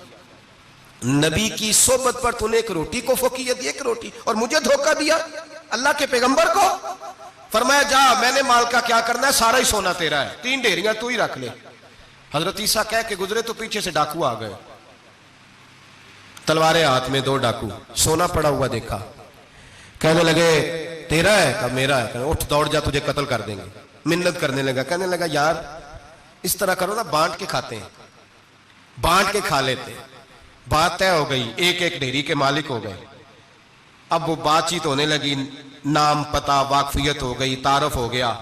نبی کی صحبت پر تو نے ایک روٹی کو فوقیت دی, ایک روٹی, اور مجھے دھوکہ دیا اللہ کے پیغمبر کو. فرمایا جا, میں نے مال کا کیا کرنا ہے, سارا ہی سونا تیرا ہے, 3 ڈھیریاں تو ہی رکھ لے. حضرت عیسیٰ کہہ کے گزرے تو پیچھے سے ڈاکو آ گئے, تلواریں ہاتھ میں, 2 ڈاکو, سونا پڑا ہوا دیکھا. کہنے لگے تیرا ہے؟ کہا میرا ہے. کہنے اٹھ دوڑ جا, تجھے قتل کر دیں گے. منت کرنے لگا، کہنے لگا یار اس طرح کرو نا، بانٹ کے کھاتے ہیں، بانٹ کے کھا لیتے ہیں۔ بات طے ہو گئی، ایک ایک ڈھیری کے مالک ہو گئے۔ اب وہ بات چیت ہونے لگی، نام پتہ واقفیت ہو گئی، تعارف ہو گیا۔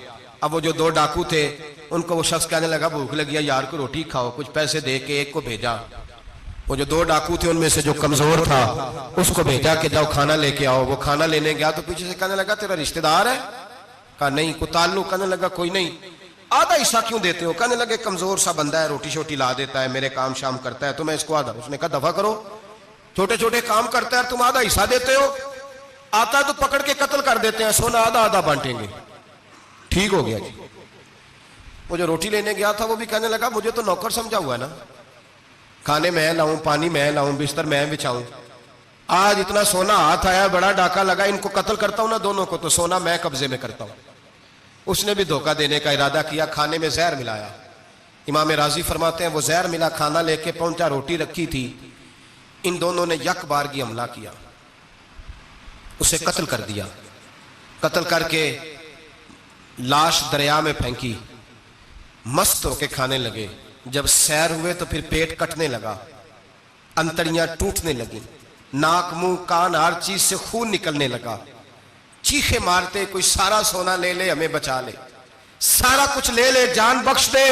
اب وہ جو دو ڈاکو تھے ان کو وہ شخص کہنے لگا بھوک لگی ہے یار کو روٹی کھاؤ، کچھ پیسے دے کے ایک کو بھیجا۔ وہ جو دو ڈاکو تھے ان میں سے جو کمزور تھا اس کو بھیجا کہ جاؤ کھانا لے کے آؤ۔ وہ کھانا لینے گیا تو پیچھے سے کہنے لگا تیرا رشتہ دار ہے؟ کہا نہیں۔ کوئی تعلق؟ کہنے لگا کوئی نہیں۔ آدھا حصہ کیوں دیتے ہو؟ کہنے لگے کمزور سا بندہ ہے، روٹی شوٹی لا دیتا ہے، میرے کام شام کرتا ہے، تو میں اس کو آدھا۔ اس نے کہا دفع کرو، چھوٹے چھوٹے کام کرتا ہے تم آدھا حصہ دیتے ہو، آتا ہے تو پکڑ کے قتل کر دیتے ہیں، سونا آدھا آدھا بانٹیں گے۔ ٹھیک ہو گیا جی۔ وہ جو روٹی لینے گیا تھا وہ بھی کہنے لگا مجھے تو نوکر سمجھا ہوا ہے نا، کھانے میں لاؤں، پانی میں لاؤں، بستر میں بچھاؤں، آج اتنا سونا ہاتھ آیا، بڑا ڈاکہ لگا، ان کو قتل کرتا ہوں نا دونوں کو، تو سونا میں قبضے میں کرتا ہوں۔ اس نے بھی دھوکہ دینے کا ارادہ کیا، کھانے میں زہر ملایا۔ امام راضی فرماتے ہیں وہ زہر ملا کھانا لے کے پہنچا، روٹی رکھی تھی، ان دونوں نے یک بارگی حملہ کیا، اسے قتل کر دیا۔ قتل کر کے لاش دریا میں پھینکی، مست ہو کے کھانے لگے۔ جب سیر ہوئے تو پھر پیٹ کٹنے لگا، انتڑیاں ٹوٹنے لگیں، ناک منہ کان ہر چیز سے خون نکلنے لگا۔ چیخے مارتے کوئی سارا سونا لے لے ہمیں بچا لے، سارا کچھ لے لے جان بخش دے،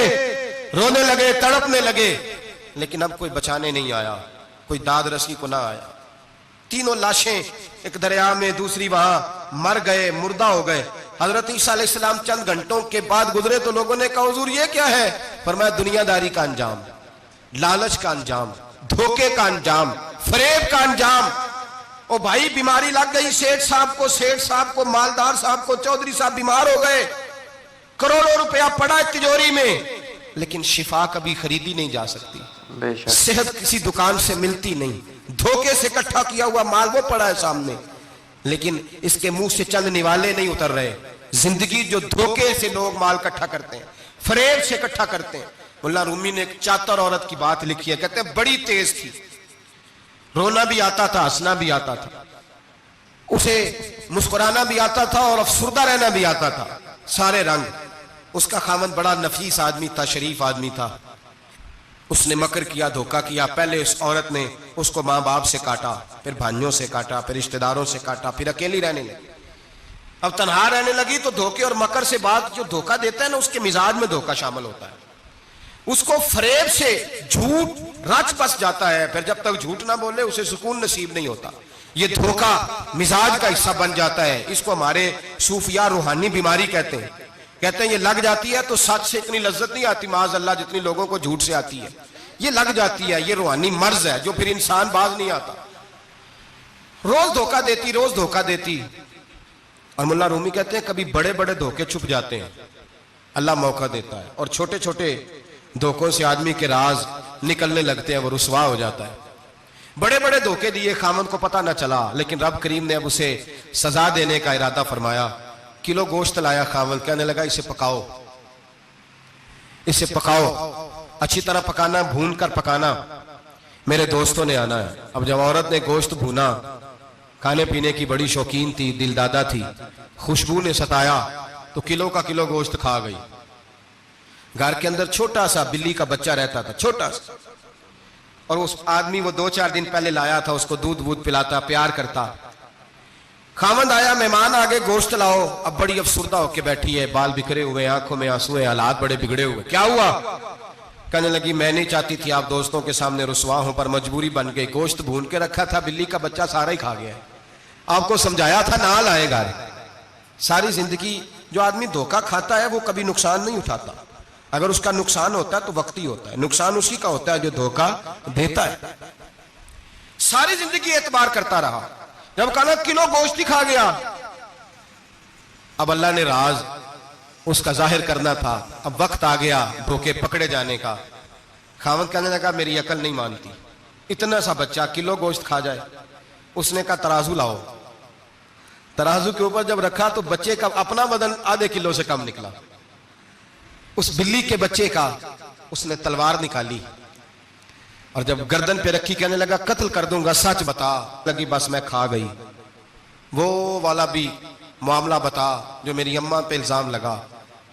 رونے لگے تڑپنے لگے، لیکن اب کوئی بچانے نہیں آیا، کوئی داد رسی کو نہ آیا۔ تینوں لاشیں ایک دریا میں، دوسری وہاں، مر گئے، مردہ ہو گئے۔ حضرت عیسیٰ علیہ السلام چند گھنٹوں کے بعد گزرے تو لوگوں نے کہا حضور یہ کیا ہے؟ فرمایا دنیا داری کا انجام، لالچ کا انجام، دھوکے کا انجام، فریب کا انجام۔ او بھائی بیماری لگ گئی سیٹھ صاحب کو، مالدار صاحب کو، چودھری صاحب بیمار ہو گئے، کروڑوں روپیہ پڑا ہے تجوری میں، لیکن شفا کبھی خریدی نہیں جا سکتی، صحت کسی دکان سے ملتی نہیں، دھوکے سے اکٹھا کیا ہوا مال وہ پڑا ہے سامنے، لیکن اس کے منہ سے چند نوالے نہیں اتر رہے۔ زندگی جو دھوکے سے لوگ مال اکٹھا کرتے ہیں، فریب سے اکٹھا کرتے ہیں۔ مولا رومی نے ایک چاتر عورت کی بات لکھی ہے، کہتے ہیں بڑی تیز تھی، رونا بھی آتا تھا، ہنسنا بھی آتا تھا، اسے مسکرانا بھی آتا تھا اور افسردہ رہنا بھی آتا تھا، سارے رنگ۔ اس کا خاوند بڑا نفیس آدمی تھا، شریف آدمی تھا۔ اس نے مکر کیا، دھوکہ کیا۔ پہلے اس عورت نے اس کو ماں باپ سے کاٹا، پھر بھائیوں سے کاٹا، پھر رشتہ داروں سے کاٹا، پھر اکیلی رہنے لگی۔ اب تنہا رہنے لگی تو دھوکے اور مکر سے بات، جو دھوکہ دیتا ہے نا اس کے مزاج میں دھوکہ شامل ہوتا ہے، اس کو فریب سے جھوٹ رچ بس جاتا ہے، پھر جب تک جھوٹ نہ بولے اسے سکون نصیب نہیں ہوتا۔ یہ دھوکہ مزاج کا حصہ بن جاتا ہے، اس کو ہمارے صوفیاء روحانی بیماری کہتے ہیں۔ کہتے ہیں یہ لگ جاتی ہے تو سچ سے اتنی لذت نہیں آتی معاذ اللہ جتنی لوگوں کو جھوٹ سے آتی ہے، یہ لگ جاتی ہے، یہ روحانی مرض ہے جو پھر انسان باز نہیں آتا۔ روز دھوکہ دیتی، روز دھوکہ دیتی۔ اور مولا رومی کہتے ہیں کبھی بڑے بڑے دھوکے چھپ جاتے ہیں، اللہ موقع دیتا ہے، اور چھوٹے چھوٹے دھوکوں سے آدمی کے راز نکلنے لگتے ہیں، وہ رسوا ہو جاتا ہے۔ بڑے بڑے دھوکے دیے، خامند کو پتہ نہ چلا، لیکن رب کریم نے اب اسے سزا دینے کا ارادہ فرمایا۔ کلو گوشت لایا خامند، کہنے لگا اسے پکاؤ، اسے پکاؤ، اچھی طرح پکانا، بھون کر پکانا، میرے دوستوں نے آنا ہے۔ اب جب عورت نے گوشت بھونا، کھانے پینے کی بڑی شوقین تھی، دل دادا تھی، خوشبو نے ستایا تو کلو کا کلو گوشت کھا گئی۔ گھر کے اندر چھوٹا سا بلی کا بچہ رہتا تھا، چھوٹا سا، اور اس آدمی وہ 2-4 دن پہلے لایا تھا، اس کو دودھ وودھ پلاتا، پیار کرتا۔ خامند آیا، مہمان آگے، گوشت لاؤ، اب بڑی افسردہ ہو کے بیٹھی ہے، بال بکھرے ہوئے، آنکھوں میں آنسو ہیں، حالات بڑے بگڑے ہوئے۔ کیا ہوا؟ کہنے لگی میں نہیں چاہتی تھی آپ دوستوں کے سامنے رسوا ہوں، پر مجبوری بن گئی، گوشت بھون کے رکھا تھا، بلی کا بچہ سارا ہی کھا گیا ہے، آپ کو سمجھایا تھا نہ لائے گا۔ ساری زندگی جو آدمی دھوکہ کھاتا ہے وہ کبھی نقصان نہیں اٹھاتا، اگر اس کا نقصان ہوتا ہے تو وقتی ہوتا ہے، نقصان اسی کا ہوتا ہے جو دھوکہ دیتا ہے۔ ساری زندگی اعتبار کرتا رہا، جب کہا کلو گوشت ہی کھا گیا، اب اللہ نے راز اس کا ظاہر کرنا تھا، اب وقت آ گیا دھوکے پکڑے جانے کا۔ خاوند کہنے لگا میری عقل نہیں مانتی، اتنا سا بچہ کلو گوشت کھا جائے۔ اس نے کہا ترازو لاؤ، ترازو کے اوپر جب رکھا تو بچے کا اپنا وزن آدھے کلو سے کم نکلا، اس بلی کے بچے کا۔ اس نے تلوار نکالی اور جب گردن پہ رکھی کہنے لگا قتل کر دوں گا، سچ بتا۔ لگی بس میں کھا گئی، وہ والا بھی معاملہ بتا جو میری اماں پہ الزام لگا۔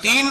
3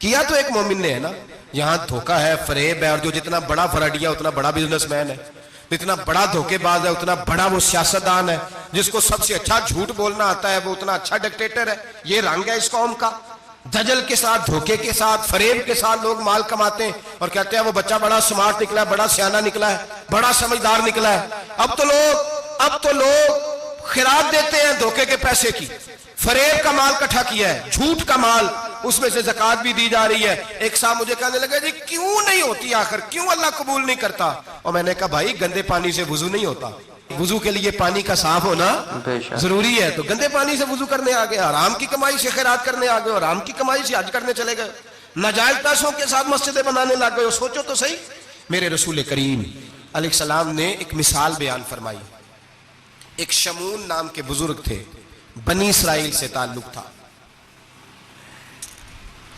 کیا تو ایک مومن نے ہے نا. یہاں دھوکہ ہے, فریب ہے, اور جو جتنا بڑا فراڈیا اتنا بڑا بزنس مین ہے, جتنا بڑا دھوکے باز ہے اتنا بڑا وہ سیاستدان ہے, جس کو سب سے اچھا جھوٹ بولنا آتا ہے وہ اتنا اچھا ڈکٹیٹر ہے. یہ رنگ ہے اس قوم کا. دجل کے ساتھ, دھوکے کے ساتھ, فریب کے ساتھ لوگ مال کماتے ہیں اور کہتے ہیں وہ بچہ بڑا سمارٹ نکلا ہے, بڑا سیانہ نکلا ہے, بڑا سمجھدار نکلا ہے. اب تو لوگ خیرات دیتے ہیں دھوکے کے پیسے کی, فریب کا مال کٹھا کیا ہے, جھوٹ کا مال, اس میں سے زکوٰۃ بھی دی جا رہی ہے. ایک صاحب مجھے کہنے لگے جی کیوں نہیں ہوتی آخر, کیوں اللہ قبول نہیں کرتا؟ اور میں نے کہا بھائی گندے پانی سے وضو نہیں ہوتا, وضو کے لیے پانی کا صاف ہونا ضروری ہے. تو گندے پانی سے وضو کرنے آ گئے, حرام کی کمائی سے خیرات کرنے آ گئے, اور حرام کی کمائی سے حج کرنے چلے گئے, ناجائز پیسوں کے ساتھ مسجدیں بنانے لگ گئے. اور سوچو تو صحیح, میرے رسول کریم علیہ السلام نے ایک مثال بیان فرمائی. ایک شمون نام کے بزرگ تھے, بنی اسرائیل سے تعلق تھا,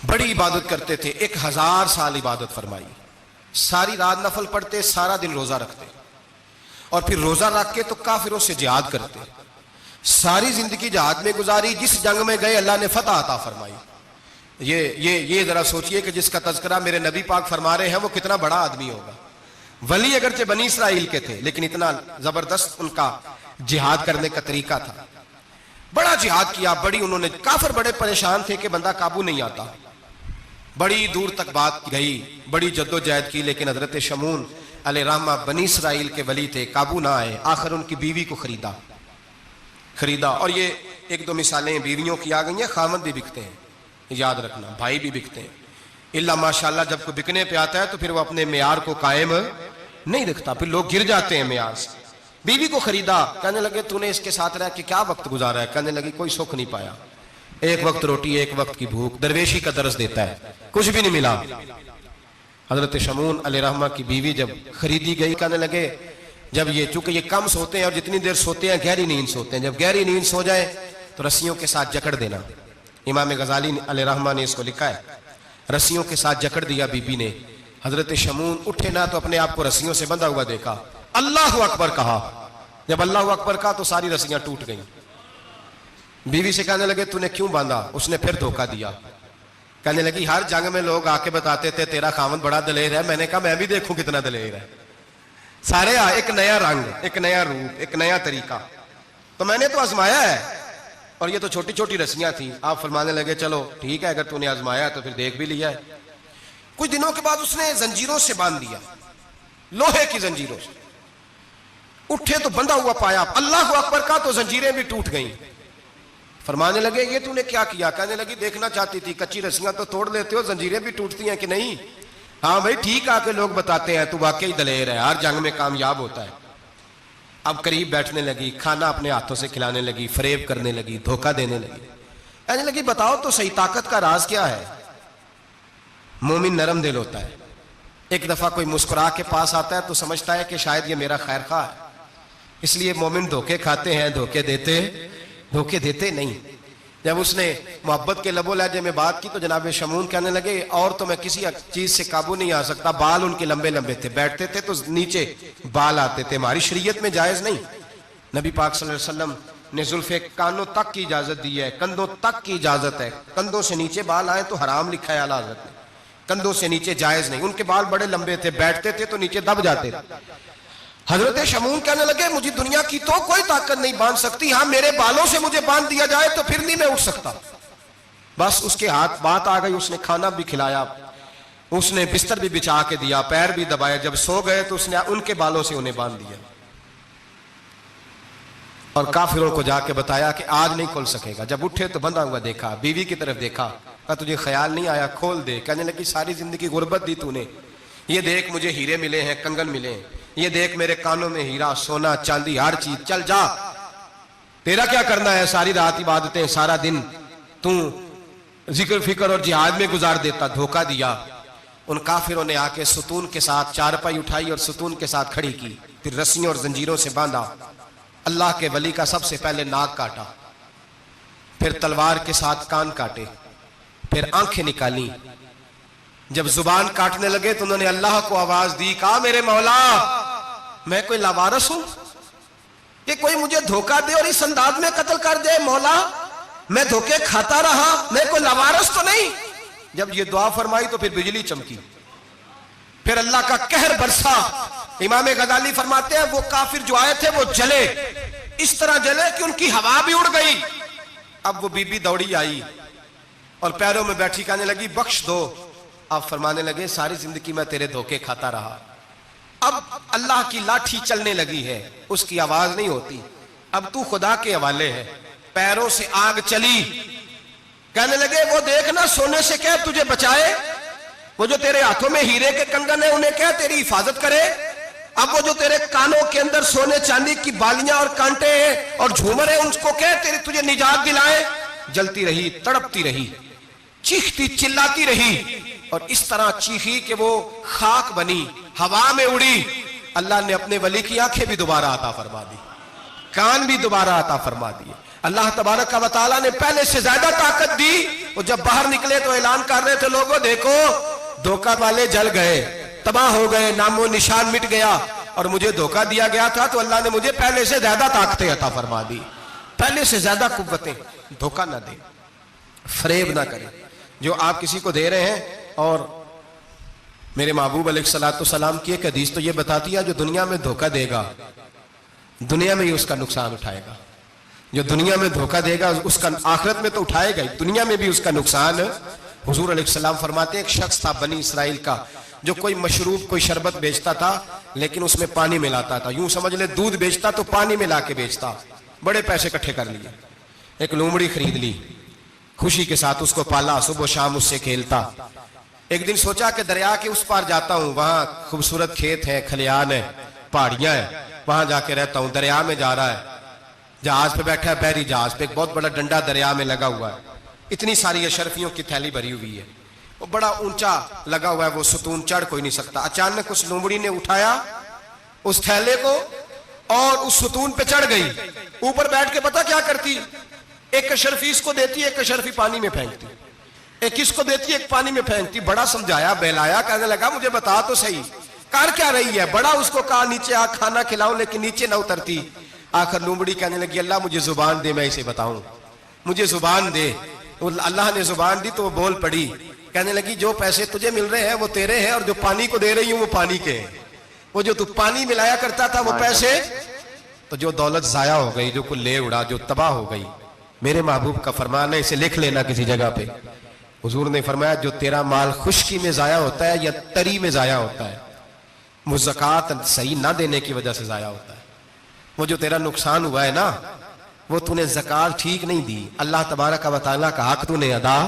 بڑی عبادت کرتے تھے, 1000 سال عبادت فرمائی, ساری رات نفل پڑھتے, سارا دن روزہ رکھتے, اور پھر روزہ رکھ کے تو کافروں سے جہاد کرتے. ساری زندگی جہاد میں گزاری, جس جنگ میں گئے اللہ نے فتح عطا فرمائی. یہ ذرا سوچئے کہ جس کا تذکرہ میرے نبی پاک فرما رہے ہیں وہ کتنا بڑا آدمی ہوگا. ولی اگرچہ بنی اسرائیل کے تھے لیکن اتنا زبردست ان کا جہاد کرنے کا طریقہ تھا. بڑا جہاد کیا, بڑی انہوں نے, کافر بڑے پریشان تھے کہ بندہ قابو نہیں آتا, بڑی دور تک بات گئی, بڑی جد و جہد کی, لیکن حضرت شمون علیہ رحمہ بنی اسرائیل کے ولی تھے, قابو نہ آئے. آخر ان کی بیوی کو خریدا. اور یہ 1-2 مثالیں بیویوں کی آ گئی ہیں, خامد بھی بکتے ہیں, یاد رکھنا, بھائی بھی بکتے ہیں. اللہ ماشاءاللہ جب کوئی بکنے پہ آتا ہے تو پھر وہ اپنے معیار کو قائم نہیں رکھتا, پھر لوگ گر جاتے ہیں معیار سے. بیوی کو خریدا, کہنے لگے تو نے اس کے ساتھ رہ کے کیا وقت گزارا ہے؟ کہنے لگی کوئی سکھ نہیں پایا, ایک وقت روٹی, ایک وقت کی بھوک, درویشی کا درس دیتا ہے, کچھ بھی نہیں ملا. حضرت شمون علیہ رحمہ کی بیوی جب خریدی گئی, کہنے لگے جب چونکہ یہ کم سوتے ہیں اور جتنی دیر سوتے ہیں گہری نیند سوتے ہیں, جب گہری نیند سو جائے تو رسیوں کے ساتھ جکڑ دینا. امام غزالی علیہ رحمہ نے اس کو لکھا ہے, رسیوں کے ساتھ جکڑ دیا بیوی نے. حضرت شمون اٹھے نہ تو اپنے آپ کو رسیوں سے بندھا ہوا دیکھا, اللہ اکبر کہا. جب اللہ اکبر کہا تو ساری رسیاں ٹوٹ گئیں. بیوی سے کہنے لگے تو نے کیوں باندھا؟ اس نے پھر دھوکہ دیا. کہنے لگی ہر جنگ میں لوگ آ کے بتاتے تھے تیرا خاوند بڑا دلیر ہے. میں نے کہا میں بھی دیکھوں کتنا دلیر ہے. سارے ایک نیا رنگ, ایک نیا روپ, ایک نیا طریقہ. تو میں نے تو آزمایا ہے, اور یہ تو چھوٹی چھوٹی رسیاں تھیں. آپ فرمانے لگے چلو ٹھیک ہے, اگر تو نے آزمایا تو پھر دیکھ بھی لیا ہے. کچھ دنوں کے بعد اس نے زنجیروں سے باندھ دیا, لوہے کی زنجیروں سے. اٹھے تو بندھا ہوا پایا, اللہ اکبر کا تو زنجیریں بھی ٹوٹ گئیں. فرمانے لگے یہ تو نے کیا کیا؟ کہنے لگی دیکھنا چاہتی تھی, کچی رسیاں تو توڑ لیتے ہو, زنجیریں بھی ٹوٹتی ہیں کہ نہیں؟ ہاں بھائی ٹھیک آ کے لوگ بتاتے ہیں تو واقعی دلیر ہے, ہر جنگ میں کامیاب ہوتا ہے. اب قریب بیٹھنے لگی, کھانا اپنے ہاتھوں سے کھلانے لگی, فریب کرنے لگی, دھوکہ دینے لگی. کہنے لگی بتاؤ تو صحیح طاقت کا راز کیا ہے؟ مومن نرم دل ہوتا ہے. ایک دفعہ کوئی مسکرا کے پاس آتا ہے تو سمجھتا ہے کہ شاید یہ میرا خیر خواہ ہے, اس لیے مومن دھوکے کھاتے ہیں, دھوکے دیتے نہیں. جب اس نے محبت کے لب و لہجے میں بات کی تو جناب شمون کہنے لگے اور تو میں کسی چیز سے قابو نہیں آ سکتا. بال ان کے لمبے لمبے تھے, بیٹھتے تھے تو نیچے بال آتے تھے, ہماری شریعت میں جائز نہیں. نبی پاک صلی اللہ علیہ وسلم نے زلفے کانوں تک کی اجازت دی ہے, کندھوں تک کی اجازت ہے. کندھوں سے نیچے بال آئے تو حرام لکھا ہے اعلیٰ حضرت نے, کندھوں سے نیچے جائز نہیں. ان کے بال بڑے لمبے تھے, بیٹھتے تھے تو نیچے دب جاتے تھے. حضرت شمون کہنے لگے مجھے دنیا کی تو کوئی طاقت نہیں باندھ سکتی, ہاں میرے بالوں سے مجھے باندھ دیا جائے تو پھر نہیں میں اٹھ سکتا. بس اس کے ہاتھ بات آ گئی, اس نے کھانا بھی کھلایا, اس نے بستر بھی بچھا کے دیا, پیر بھی دبایا. جب سو گئے تو اس نے ان کے بالوں سے انہیں باندھ دیا اور کافروں کو جا کے بتایا کہ آج نہیں کھل سکے گا. جب اٹھے تو بندھا ہوا دیکھا, بیوی کی طرف دیکھا, کہا تجھے خیال نہیں آیا کھول دے؟ کہنے لگی ساری زندگی غربت دی تو نے, یہ دیکھ مجھے ہیرے ملے ہیں, کنگن ملے ہیں, یہ دیکھ میرے کانوں میں ہیرا, سونا, چاندی, ہر چیز, چل جا, تیرا کیا کرنا ہے؟ ساری رات عبادتیں, سارا دن تو ذکر فکر اور جہاد میں گزار دیتا. دھوکہ دیا. ان کافروں نے آ کے ستون کے ساتھ چارپائی اٹھائی اور ستون کے ساتھ کھڑی کی, پھر رسیوں اور زنجیروں سے باندھا. اللہ کے ولی کا سب سے پہلے ناک کاٹا, پھر تلوار کے ساتھ کان کاٹے, پھر آنکھیں نکالی. جب زبان کاٹنے لگے تو انہوں نے اللہ کو آواز دی, کہا میرے مولا میں کوئی لاوارث ہوں کہ کوئی مجھے دھوکہ دے اور اس انداز میں قتل کر دے؟ مولا میں دھوکے کھاتا رہا, میں کوئی لاوارث تو نہیں. جب یہ دعا فرمائی تو پھر بجلی چمکی، پھر اللہ کا قہر برسا۔ امام غزالی فرماتے ہیں وہ کافر جو آئے تھے وہ جلے، اس طرح جلے کہ ان کی ہوا بھی اڑ گئی۔ اب وہ بی بی دوڑی آئی اور پیروں میں بیٹھی کہنے لگی بخش دو۔ آپ فرمانے لگے ساری زندگی میں تیرے دھوکے کھاتا رہا، اب اللہ کی لاٹھی چلنے لگی ہے، اس کی آواز نہیں ہوتی، اب تو خدا کے حوالے ہے۔ پیروں سے آگ چلی، کہنے لگے وہ دیکھنا سونے سے کہہ تجھے بچائے، وہ جو تیرے ہاتھوں میں ہیرے کے کنگن ہیں انہیں کہہ تیری حفاظت کرے، اب وہ جو تیرے کانوں کے اندر سونے چاندی کی بالیاں اور کانٹے ہیں اور جھومر ہیں ان کو کہہ تجھے نجات دلائے۔ جلتی رہی، تڑپتی رہی، چیختی چلاتی رہی، اور اس طرح چیخی کہ وہ خاک بنی، ہوا میں اڑی۔ اللہ نے اپنے ولی کی آنکھیں بھی دوبارہ عطا فرما دی، کان بھی دوبارہ عطا فرما دیے۔ اللہ تبارک و تعالیٰ نے پہلے سے زیادہ طاقت دی۔ وہ جب باہر نکلے تو اعلان کر رہے تھے لوگوں دیکھو دھوکہ والے جل گئے، تباہ ہو گئے، نام و نشان مٹ گیا، اور مجھے دھوکہ دیا گیا تھا تو اللہ نے مجھے پہلے سے زیادہ طاقتیں عطا فرما دی، پہلے سے زیادہ قوتیں۔ دھوکہ نہ دیں، فریب نہ کریں۔ جو آپ کسی کو دے رہے ہیں، اور میرے محبوب علیہ السلام کی ایک حدیث تو یہ بتاتی ہے جو دنیا میں دھوکہ دے گا دنیا میں ہی اس کا نقصان اٹھائے گا، جو دنیا میں دھوکہ دے گا اس کا آخرت میں تو اٹھائے گا، دنیا میں بھی اس کا نقصان۔ حضور علیہ السلام فرماتے ہیں ایک شخص تھا بنی اسرائیل کا جو کوئی مشروب کوئی شربت بیچتا تھا لیکن اس میں پانی ملاتا تھا، یوں سمجھ لے دودھ بیچتا تو پانی ملا کے بیچتا، بڑے پیسے اکٹھے کر لیے، ایک لومڑی خرید لی، خوشی کے ساتھ اس کو پالا، صبح و شام اس سے کھیلتا۔ ایک دن سوچا کہ دریا کے اس پار جاتا ہوں، وہاں خوبصورت کھیت ہے، کھلیان ہے، پہاڑیاں ہیں، وہاں جا کے رہتا ہوں۔ دریا میں جا رہا ہے، جہاز پہ بیٹھا ہے، بحری جہاز پہ، ایک بہت بڑا ڈنڈا دریا میں لگا ہوا ہے، اتنی ساری اشرفیوں کی تھیلی بھری ہوئی ہے، وہ بڑا اونچا لگا ہوا ہے، وہ ستون چڑھ کوئی نہیں سکتا۔ اچانک اس لومڑی نے اٹھایا اس تھیلے کو اور اس ستون پہ چڑھ گئی، اوپر بیٹھ کے پتہ کیا کرتی، ایک اشرفی اس کو دیتی، ایک اشرفی پانی میں پھینکتی، ایک اس کو دیتی، ایک پانی میں پھینکتی۔ بڑا سمجھایا بہلایا، کہنے لگا مجھے بتا تو صحیح کر کیا رہی ہے، بڑا اس کو کہا نیچے آ کھانا کھلاؤں لیکن نیچے نہ اترتی۔ آخر لومڑی کہنے لگی اللہ مجھے زبان دے میں اسے بتاؤں، مجھے زبان دے۔ اللہ نے زبان دی تو وہ بول پڑی، کہنے لگی جو پیسے تجھے مل رہے ہیں وہ تیرے ہیں، اور جو پانی کو دے رہی ہوں وہ پانی کے ہیں، وہ جو تو پانی ملایا کرتا تھا وہ پیسے، تو جو دولت ضائع ہو گئی، جو کل لے اڑا، جو تباہ ہو گئی، میرے محبوب کا فرمان ہے، اسے لکھ لینا کسی جگہ پہ۔ حضور نے فرمایا جو تیرا مال خشکی میں ضائع ہوتا ہے یا تری میں ضائع ہوتا ہے، وہ زکوٰۃ صحیح نہ دینے کی وجہ سے ضائع ہوتا ہے۔ وہ جو تیرا نقصان ہوا ہے نا، وہ تو نے زکوٰۃ ٹھیک نہیں دی، اللہ تبارک و تعالیٰ کا حق تو نے ادا،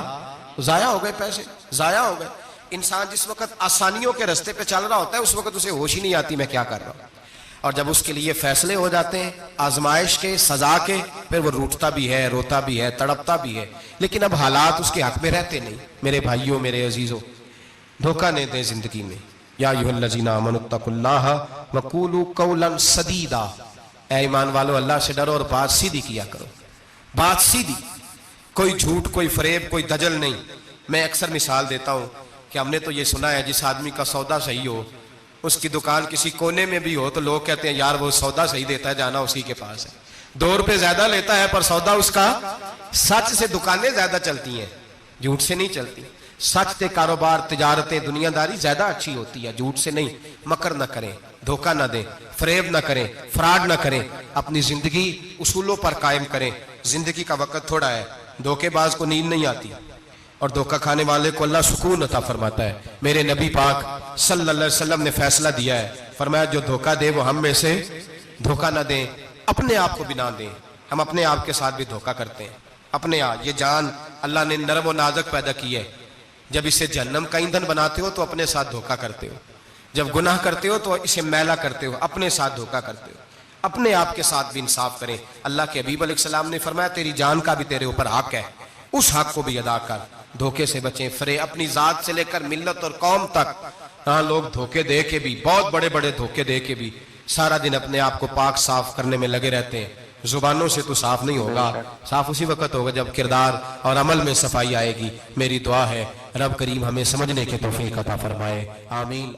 ضائع ہو گئے، پیسے ضائع ہو گئے۔ انسان جس وقت آسانیوں کے رستے پہ چل رہا ہوتا ہے اس وقت اسے ہوش ہی نہیں آتی میں کیا کر رہا ہوں، اور جب اس کے لیے فیصلے ہو جاتے ہیں آزمائش کے، سزا کے، پھر وہ روٹتا بھی ہے، روتا بھی ہے، تڑپتا بھی ہے، لیکن اب حالات اس کے حق میں رہتے نہیں۔ میرے بھائیوں، میرے عزیزوں، دھوکہ نہ دیں زندگی میں۔ یا ایھا الذین آمنوا اتقوا اللہ وقولوا قولا سدیدا، اے ایمان والو اللہ سے ڈرو اور بات سیدھی کیا کرو، بات سیدھی، کوئی جھوٹ، کوئی فریب، کوئی دجل نہیں۔ میں اکثر مثال دیتا ہوں کہ ہم نے تو یہ سنا ہے جس آدمی کا سودا صحیح ہو، اس کی دکان کسی کونے میں بھی ہو تو لوگ کہتے ہیں یار وہ سودا صحیح دیتا ہے، جانا اسی کے پاس ہے، 2 روپے زیادہ لیتا ہے پر سودا اس کا سچ سے، دکانیں زیادہ چلتی ہیں، جھوٹ سے نہیں چلتی، سچ سے کاروبار، تجارتیں، دنیا داری زیادہ اچھی ہوتی ہے، جھوٹ سے نہیں۔ مکر نہ کریں، دھوکہ نہ دیں، فریب نہ کریں، فراڈ نہ کریں، اپنی زندگی اصولوں پر قائم کریں۔ زندگی کا وقت تھوڑا ہے، دھوکے باز کو نیند نہیں آتی، اور دھوکہ کھانے والے کو اللہ سکون عطا فرماتا ہے۔ میرے نبی پاک صلی اللہ علیہ وسلم نے فیصلہ دیا ہے، فرمایا جو دھوکہ دے وہ ہم میں سے دھوکہ نہ دیں، اپنے آپ کو بھی نہ دیں۔ ہم اپنے آپ کے ساتھ بھی دھوکہ کرتے ہیں، اپنے آپ۔ یہ جان اللہ نے نرم و نازک پیدا کی ہے، جب اسے جہنم کا ایندھن بناتے ہو تو اپنے ساتھ دھوکہ کرتے ہو، جب گناہ کرتے ہو تو اسے میلا کرتے ہو، اپنے ساتھ دھوکہ کرتے ہو۔ اپنے آپ کے ساتھ بھی انصاف کریں۔ اللہ کے حبیب علیہ السلام نے فرمایا تیری جان کا بھی تیرے اوپر حق ہے، اس حق کو بھی ادا کر۔ دھوکے سے بچیں، اپنی ذات سے لے کر ملت اور قوم تک۔ ہاں لوگ دھوکے دے کے بھی، بہت بڑے بڑے دھوکے دے کے بھی سارا دن اپنے آپ کو پاک صاف کرنے میں لگے رہتے ہیں۔ زبانوں سے تو صاف نہیں ہوگا، صاف اسی وقت ہوگا جب کردار اور عمل میں صفائی آئے گی۔ میری دعا ہے رب کریم ہمیں سمجھنے کے توفیق عطا فرمائے، آمین۔